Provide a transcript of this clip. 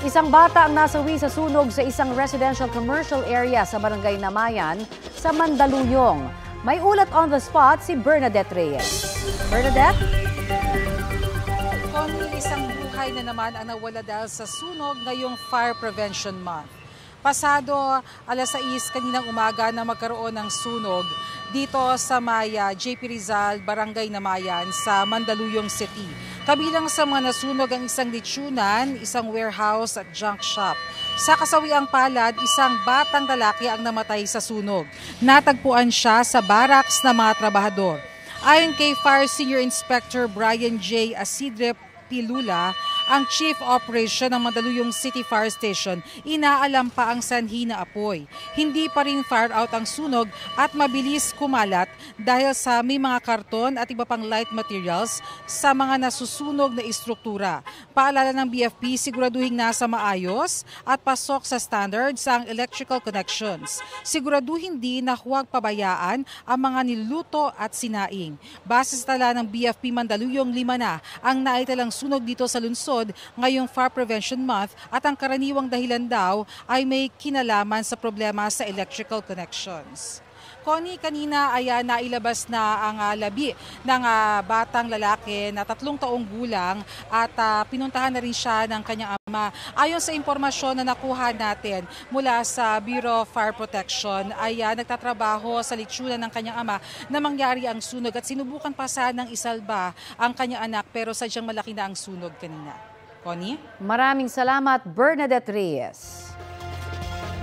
Isang bata ang nasawi sa sunog sa isang residential commercial area sa Barangay Namayan sa Mandaluyong. May ulat on the spot si Bernadette Reyes. Bernadette? Isang buhay na naman ang nawala dahil sa sunog ngayong Fire Prevention Month. Pasado alas 6 kaninang umaga na magkaroon ng sunog dito sa Maya, JP Rizal, Barangay Namayan sa Mandaluyong City. Kabilang sa mga nasunog ang isang litsunan, isang warehouse at junk shop. Sa kasawiang palad, isang batang lalaki ang namatay sa sunog. Natagpuan siya sa barracks ng mga trabahador. Ayon kay Fire Senior Inspector Brian J. Asidre Pilula, ang Chief Operation ng Mandaluyong City Fire Station, inaalam pa ang sanhi na apoy. Hindi pa rin fire out ang sunog at mabilis kumalat dahil sa may mga karton at iba pang light materials sa mga nasusunog na istruktura. Paalala ng BFP, siguraduhin nasa maayos at pasok sa standards ang electrical connections. Siguraduhin din na huwag pabayaan ang mga niluto at sinaing. Base sa tala ng BFP Mandaluyong, 5 na ang naitalang sunog dito sa lungsod ngayong Fire Prevention Month at ang karaniwang dahilan daw ay may kinalaman sa problema sa electrical connections. Connie, kanina ay nailabas na ang labi ng batang lalaki na 3 taong gulang at pinuntahan na rin siya ng kanyang ama. Ayon sa impormasyon na nakuha natin mula sa Bureau of Fire Protection ay nagtatrabaho sa litsunan ng kanyang ama na mangyari ang sunog at sinubukan pa sanang isalba ang kanyang anak pero sadyang malaki na ang sunog kanina. Connie? Maraming salamat, Bernadette Reyes.